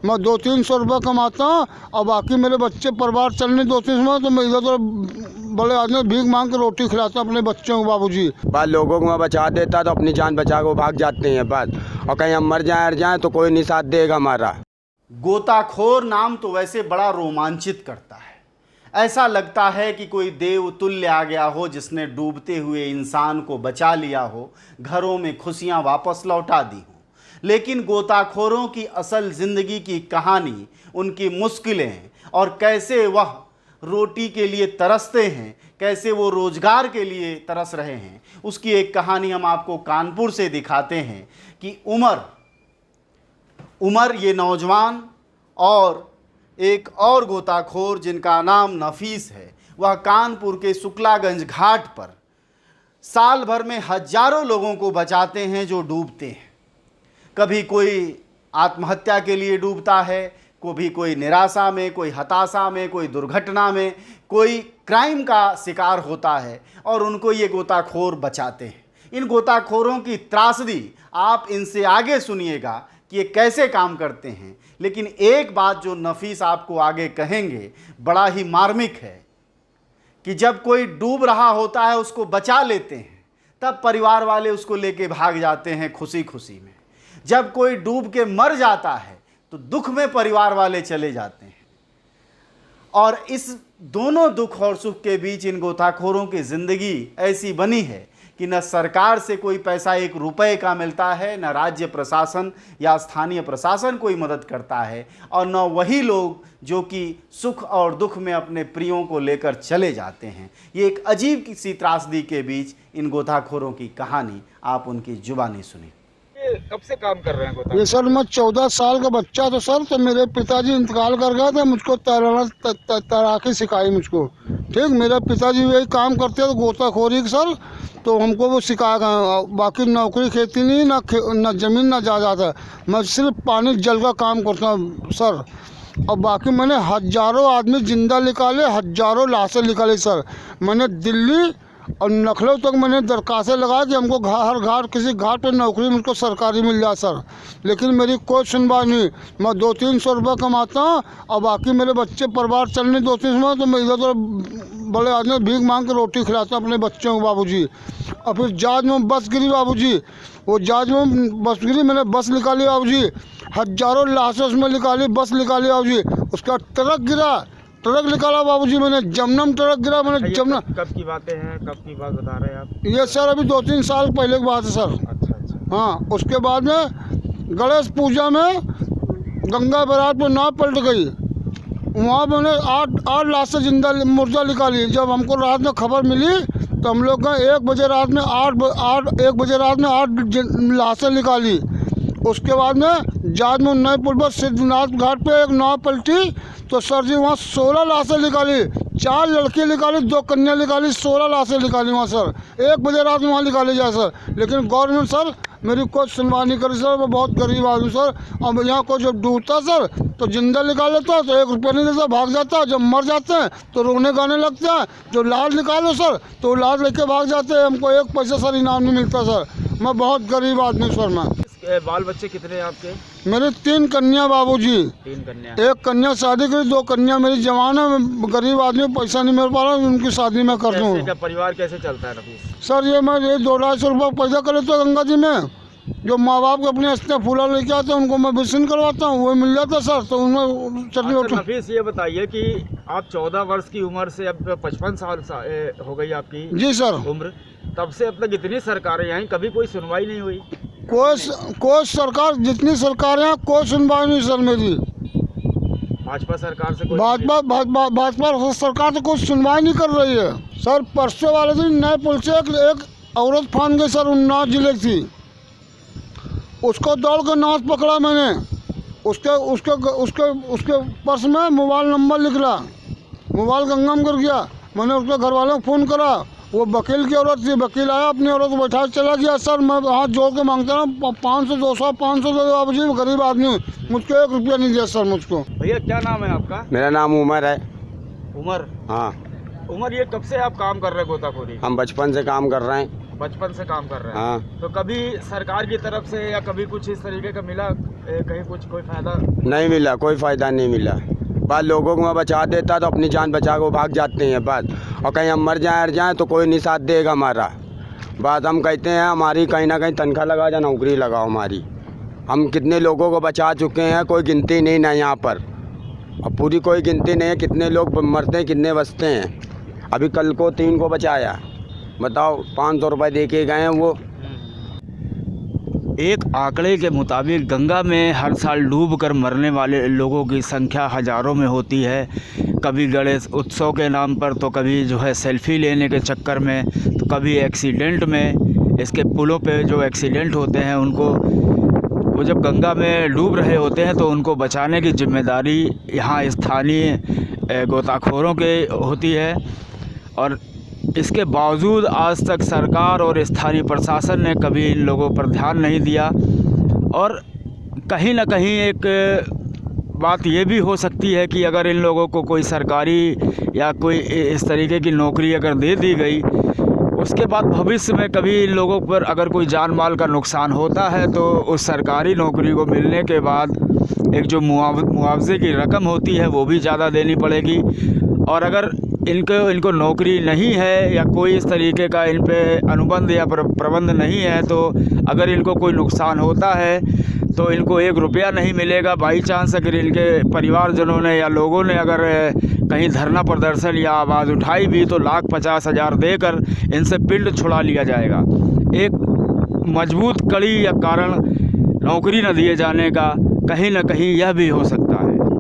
मैं 200-300 रुपये कमाता हूँ और बाकी मेरे बच्चे परिवार चलने 200-300 तो मैं इधर बड़े आदमी भीख मांग के रोटी खिलाता हूँ अपने बच्चों को बाबूजी। बस लोगों को मैं बचा देता तो अपनी जान बचा के वो भाग जाते हैं बस, और कहीं हम मर जाएं तो कोई नहीं साथ देगा हमारा। गोताखोर नाम तो वैसे बड़ा रोमांचित करता है। ऐसा लगता है कि कोई देव तुल्य आ गया हो जिसने डूबते हुए इंसान को बचा लिया हो, घरों में खुशियां वापस लौटा दी हो। लेकिन गोताखोरों की असल जिंदगी की कहानी, उनकी मुश्किलें और कैसे वह रोटी के लिए तरसते हैं, कैसे वो रोजगार के लिए तरस रहे हैं, उसकी एक कहानी हम आपको कानपुर से दिखाते हैं कि उमर ये नौजवान और एक और गोताखोर जिनका नाम नफीस है, वह कानपुर के शुक्लागंज घाट पर साल भर में हजारों लोगों को बचाते हैं जो डूबते हैं। कभी कोई आत्महत्या के लिए डूबता है, कभी कोई निराशा में, कोई हताशा में, कोई दुर्घटना में, कोई क्राइम का शिकार होता है और उनको ये गोताखोर बचाते हैं। इन गोताखोरों की त्रासदी आप इनसे आगे सुनिएगा कि ये कैसे काम करते हैं। लेकिन एक बात जो नफीस आपको आगे कहेंगे बड़ा ही मार्मिक है कि जब कोई डूब रहा होता है उसको बचा लेते हैं, तब परिवार वाले उसको लेके भाग जाते हैं खुशी खुशी में। जब कोई डूब के मर जाता है तो दुख में परिवार वाले चले जाते हैं। और इस दोनों दुख और सुख के बीच इन गोताखोरों की जिंदगी ऐसी बनी है कि न सरकार से कोई पैसा 1 रुपए का मिलता है, न राज्य प्रशासन या स्थानीय प्रशासन कोई मदद करता है, और न वही लोग जो कि सुख और दुख में अपने प्रियों को लेकर चले जाते हैं। ये एक अजीब सी त्रासदी के बीच इन गोताखोरों की कहानी आप उनकी जुबानी सुनिए। कब से काम कर रहे हैं गोताखोर? ये सर मैं 14 साल का बच्चा था सर, तो मेरे पिताजी इंतकाल कर गए थे, मुझको तैराकी सिखाई मुझको। ठीक, मेरे पिताजी वही काम करते थे गोताखोरी सर, तो हमको वो सिखाया गया। बाकी नौकरी खेती नहीं, ना ज़मीन ना जायदाद है, मैं सिर्फ पानी जल का काम करता हूँ सर। और बाकी मैंने हजारों आदमी जिंदा निकाले, हजारों लाशें निकाली सर। मैंने दिल्ली और लखनऊ तक मैंने दरखास्तें लगाई कि हमको हर घाट किसी घाट पे नौकरी मुझको सरकारी मिल जाए सर, लेकिन मेरी कोई सुनवाई नहीं। मैं 200-300 रुपये कमाता हूँ और बाकी मेरे बच्चे परिवार चलने 200-300 तो मैं इधर बड़े आदमी भीख मांग के रोटी खिलाता हूँ अपने बच्चों को बाबूजी। और फिर जहाज में बस गिरी बाबूजी, वो जहाज में बस गिरी, मैंने बस निकाली बाबूजी, हजारों लाशें उसमें निकाली, बस निकाली बाबूजी। उसका ट्रक निकाला बाबूजी, मैंने जमना में ट्रक गिरा, मैंने जमना। कब की बातें हैं, कब की बात बता रहे हैं आप? ये सर अभी 2-3 साल पहले की बात है सर। अच्छा। हाँ, उसके बाद में गणेश पूजा में गंगा बैराज पर नाव पलट गई, वहाँ मैंने 8 लाशें जिंदा मुर्दा निकाली। जब हमको रात में खबर मिली तो हम लोग का 1 बजे रात में 8 लाशें निकाली। उसके बाद में जहाज में नए पुल पर सिद्धनाथ घाट पे एक नाव पलटी तो सर जी वहाँ 16 लाशें निकाली, 4 लड़की निकाली, 2 कन्या निकाली, 16 लाशें निकाली वहाँ सर। 1 बजे रात में वहाँ निकाली जाए सर, लेकिन गवर्नमेंट सर मेरी कोई सुनवाई नहीं करी सर। मैं बहुत गरीब आदमी सर, अब यहाँ को जब डूबता सर तो जिंदा निकाल लेता तो 1 रुपया नहीं देता, भाग जाता। जब मर जाते हैं तो रोने गाने लगते हैं, जो लाश निकालो सर तो लाश लेके भाग जाते हैं, हमको 1 पैसा सर इनाम नहीं मिलता सर। मैं बहुत गरीब आदमी सर। मैं बाल बच्चे कितने हैं आपके? मेरे 3 कन्या बाबूजी। 3 कन्या? 1 कन्या शादी करी, 2 कन्या मेरी जवान है। मैं गरीब आदमी, पैसा नहीं मिल पा रहा, उनकी शादी मैं कर दूँ। परिवार कैसे चलता है नफीस? सर ये मैं 200-250 रुपये पैसा कर लेता हूँ गंगा जी में, जो माँ बाप के अपने हंसते फूला लेके आते हैं उनको मैं विसिन करवाता हूँ, वो मिल जाता सर, तो उनमें चटनी उठ। नफीस ये बताइए कि आप 14 वर्ष की उम्र से अब 55 साल हो गई आपकी? जी सर। उम्र, तब से अब तक इतनी सरकारें आई, कभी कोई सुनवाई नहीं हुई? कोई सरकार, जितनी सरकारें हैं कोई सुनवाई नहीं सर मेरी। भाजपा सरकार से भाजपा सरकार तो कोई सुनवाई नहीं कर रही है सर। परसों वाले दिन नए पुल से एक औरत फान गई सर, उन्नाव जिले की थी, उसको दौड़ कर नाश पकड़ा मैंने। उसके पर्स में मोबाइल नंबर निकला, मोबाइल गंगा में गिर गया। मैंने उसके घर वालों को फ़ोन करा, वो वकील की औरत थी, वकील आया, अपनी औरत को बैठा चला गया। सर मैं हाथ जोड़ के मांगता हूँ 500 200 500 दे दो बाबूजी, गरीब आदमी हूँ, मुझको 1 रुपया नहीं दिया सर मुझको। भैया क्या नाम है आपका? मेरा नाम उमर है। उमर? हाँ। उमर, ये कब से आप काम कर रहे हैं गोताखोरी? हम बचपन से काम कर रहे हैं। बचपन से काम कर रहे हैं? हाँ। तो कभी सरकार की तरफ से या कभी कुछ इस तरीके का मिला कहीं कुछ कोई फायदा नहीं मिला, कोई फ़ायदा नहीं मिला। बस लोगों को मैं बचा देता तो अपनी जान बचा के वो भाग जाते हैं बस, और कहीं हम मर जाएँ तो कोई नहीं साथ देगा हमारा। बस हम कहते हैं हमारी कहीं ना कहीं तनख्वाह लगाओ या नौकरी लगाओ हमारी। हम कितने लोगों को बचा चुके हैं, कोई गिनती नहीं ना यहाँ पर, और पूरी कोई गिनती नहीं है कितने लोग मरते हैं कितने बचते हैं। अभी कल को 3 को बचाया, बताओ 500 रुपये दे के गए हैं वो। एक आंकड़े के मुताबिक गंगा में हर साल डूब कर मरने वाले लोगों की संख्या हज़ारों में होती है। कभी गणेश उत्सव के नाम पर, तो कभी जो है सेल्फ़ी लेने के चक्कर में, तो कभी एक्सीडेंट में। इसके पुलों पे जो एक्सीडेंट होते हैं उनको, वो जब गंगा में डूब रहे होते हैं तो उनको बचाने की जिम्मेदारी यहाँ स्थानीय गोताखोरों के होती है। और इसके बावजूद आज तक सरकार और स्थानीय प्रशासन ने कभी इन लोगों पर ध्यान नहीं दिया। और कहीं ना कहीं एक बात ये भी हो सकती है कि अगर इन लोगों को कोई सरकारी या कोई इस तरीके की नौकरी अगर दे दी गई, उसके बाद भविष्य में कभी इन लोगों पर अगर कोई जान माल का नुकसान होता है तो उस सरकारी नौकरी को मिलने के बाद एक जो मुआवजे की रकम होती है वो भी ज़्यादा देनी पड़ेगी। और अगर इनको नौकरी नहीं है या कोई इस तरीके का इन पे अनुबंध या प्रबंध नहीं है, तो अगर इनको कोई नुकसान होता है तो इनको 1 रुपया नहीं मिलेगा। बाई चांस अगर इनके परिवारजनों ने या लोगों ने अगर कहीं धरना प्रदर्शन या आवाज़ उठाई भी तो 1,50,000 देकर इनसे पिंड छुड़ा लिया जाएगा। एक मजबूत कड़ी या कारण नौकरी न दिए जाने का कहीं ना कहीं यह भी हो सकता है।